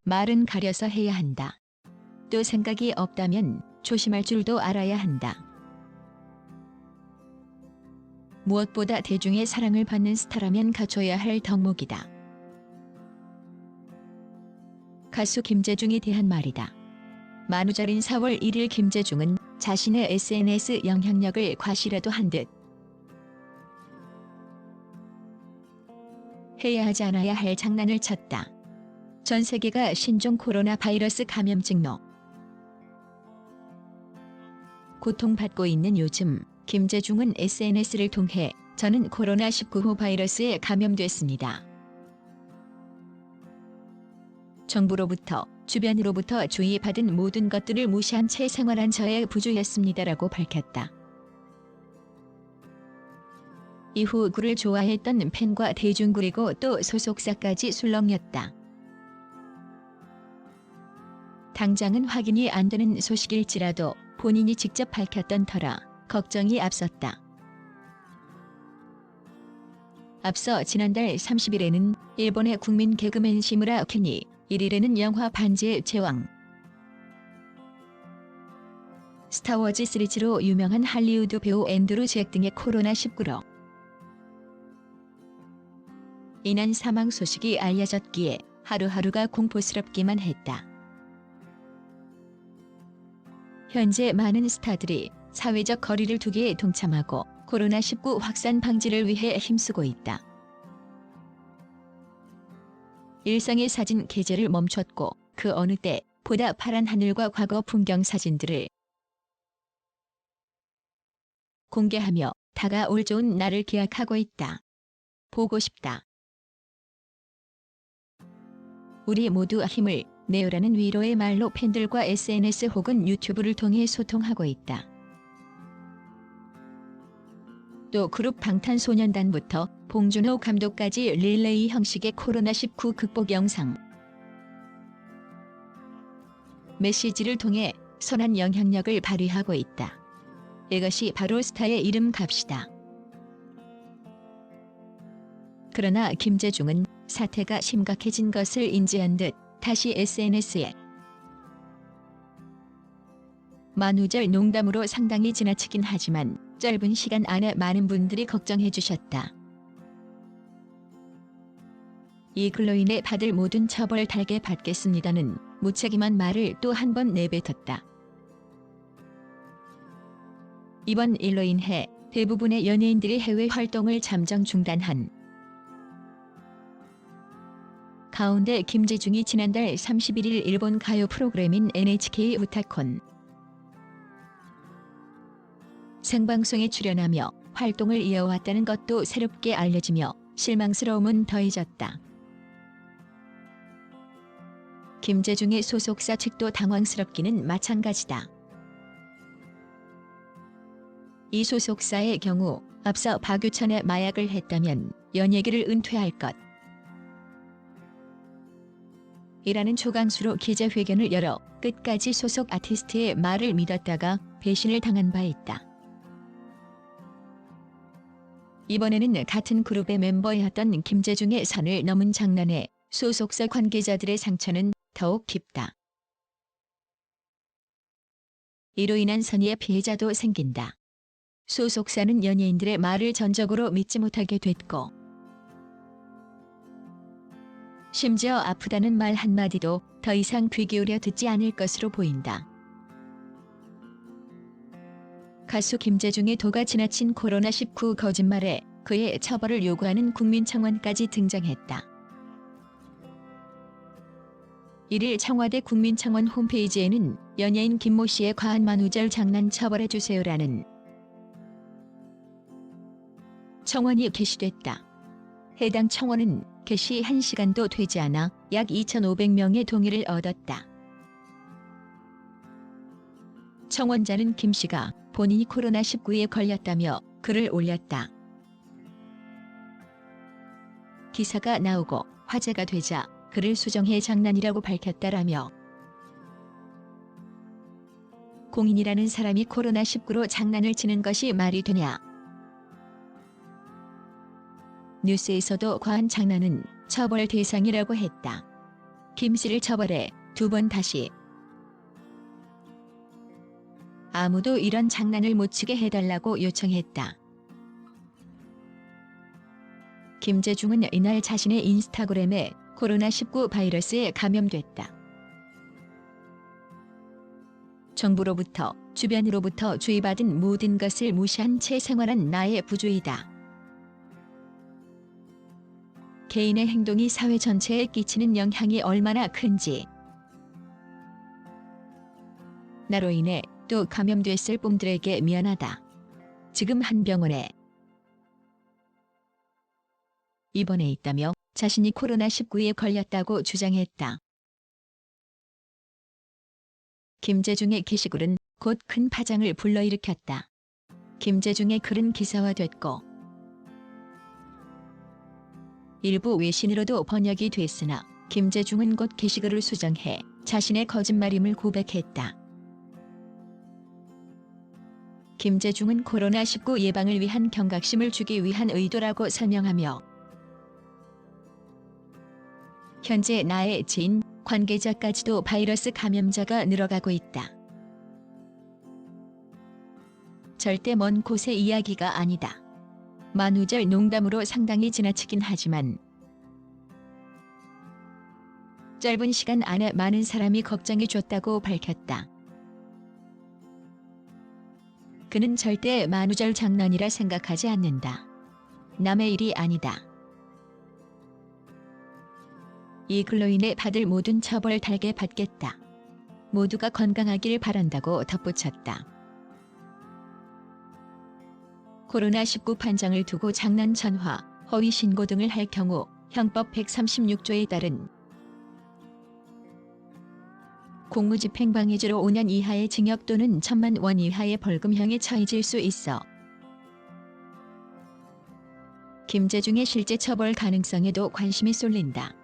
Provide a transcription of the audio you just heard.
말은 가려서 해야 한다. 또 생각이 없다면 조심할 줄도 알아야 한다. 무엇보다 대중의 사랑을 받는 스타라면 갖춰야 할 덕목이다. 가수 김재중에 대한 말이다. 만우절인 4월 1일 김재중은 자신의 SNS 영향력을 과시라도 한 듯 해야 하지 않아야 할 장난을 쳤다. 전 세계가 신종 코로나 바이러스 감염증로 고통받고 있는 요즘 김재중은 SNS를 통해 저는 코로나19 바이러스에 감염됐습니다. 정부로부터 주변으로부터 주의받은 모든 것들을 무시한 채 생활한 저의 부주였습니다라고 밝혔다. 이후 그를 좋아했던 팬과 대중 그리고 또 소속사까지 술렁였다. 당장은 확인이 안 되는 소식일지라도 본인이 직접 밝혔던 터라 걱정이 앞섰다. 앞서 지난달 30일에는 일본의 국민 개그맨 시무라 켄이 1일에는 영화 반지의 제왕 스타워즈 시리즈로 유명한 할리우드 배우 앤드루 잭 등의 코로나19로 인한 사망 소식이 알려졌기에 하루하루가 공포스럽기만 했다. 현재 많은 스타들이 사회적 거리를 두기에 동참하고 코로나19 확산 방지를 위해 힘쓰고 있다. 일상의 사진 게재를 멈췄고 그 어느 때 보다 파란 하늘과 과거 풍경 사진들을 공개하며 다가올 좋은 날을 기약하고 있다. 보고 싶다. 우리 모두 힘을 내요라는 위로의 말로 팬들과 SNS 혹은 유튜브를 통해 소통하고 있다. 또 그룹 방탄소년단부터 봉준호 감독까지 릴레이 형식의 코로나19 극복 영상 메시지를 통해 선한 영향력을 발휘하고 있다. 이것이 바로 스타의 이름값이다. 그러나 김재중은 사태가 심각해진 것을 인지한 듯 다시 SNS에 만우절 농담으로 상당히 지나치긴 하지만 짧은 시간 안에 많은 분들이 걱정해 주셨다. 이 글로 인해 받을 모든 처벌 달게 받겠습니다는 무책임한 말을 또 한 번 내뱉었다. 이번 일로 인해 대부분의 연예인들이 해외 활동을 잠정 중단한 가운데 김재중이 지난달 31일 일본 가요 프로그램인 NHK 우타콘 생방송에 출연하며 활동을 이어왔다는 것도 새롭게 알려지며 실망스러움은 더해졌다. 김재중의 소속사 측도 당황스럽기는 마찬가지다. 이 소속사의 경우 앞서 박유천의 마약을 했다면 연예계를 은퇴할 것 이라는 초강수로 기자회견을 열어 끝까지 소속 아티스트의 말을 믿었다가 배신을 당한 바 있다. 이번에는 같은 그룹의 멤버였던 김재중의 선을 넘은 장난에 소속사 관계자들의 상처는 더욱 깊다. 이로 인한 선의의 피해자도 생긴다. 소속사는 연예인들의 말을 전적으로 믿지 못하게 됐고 심지어 아프다는 말 한마디도 더 이상 귀 기울여 듣지 않을 것으로 보인다. 가수 김재중의 도가 지나친 코로나19 거짓말에 그의 처벌을 요구하는 국민청원까지 등장했다. 1일 청와대 국민청원 홈페이지에는 연예인 김모 씨의 과한 만우절 장난 처벌해주세요라는 청원이 게시됐다. 해당 청원은 게시 1시간도 되지 않아 약 2,500명의 동의를 얻었다. 청원자는 김 씨가 본인이 코로나19에 걸렸다며 글을 올렸다. 기사가 나오고 화제가 되자 글을 수정해 장난이라고 밝혔다라며 공인이라는 사람이 코로나19로 장난을 치는 것이 말이 되냐. 뉴스에서도 과한 장난은 처벌 대상이라고 했다. 김 씨를 처벌해 2번 다시 아무도 이런 장난을 못 치게 해달라고 요청했다. 김재중은 이날 자신의 인스타그램에 코로나19 바이러스에 감염됐다. 정부로부터 주변으로부터 주의받은 모든 것을 무시한 채 생활한 나의 부주의다. 개인의 행동이 사회 전체에 끼치는 영향이 얼마나 큰지, 나로 인해 또 감염됐을 뿜들에게 미안하다. 지금 한 병원에 입원해 있다며 자신이 코로나19에 걸렸다고 주장했다. 김재중의 게시글은 곧 큰 파장을 불러일으켰다. 김재중의 글은 기사화됐고 일부 외신으로도 번역이 됐으나 김재중은 곧 게시글을 수정해 자신의 거짓말임을 고백했다. 김재중은 코로나19 예방을 위한 경각심을 주기 위한 의도라고 설명하며 현재 나의 지인, 관계자까지도 바이러스 감염자가 늘어가고 있다. 절대 먼 곳의 이야기가 아니다. 만우절 농담으로 상당히 지나치긴 하지만 짧은 시간 안에 많은 사람이 걱정해 줬다고 밝혔다. 그는 절대 만우절 장난이라 생각하지 않는다. 남의 일이 아니다. 이 글로 인해 받을 모든 처벌 달게 받겠다. 모두가 건강하길 바란다고 덧붙였다. 코로나19 판정을 두고 장난 전화, 허위 신고 등을 할 경우 형법 136조에 따른 공무집행방해죄로 5년 이하의 징역 또는 1,000만 원 이하의 벌금형에 처해질 수 있어 김재중의 실제 처벌 가능성에도 관심이 쏠린다.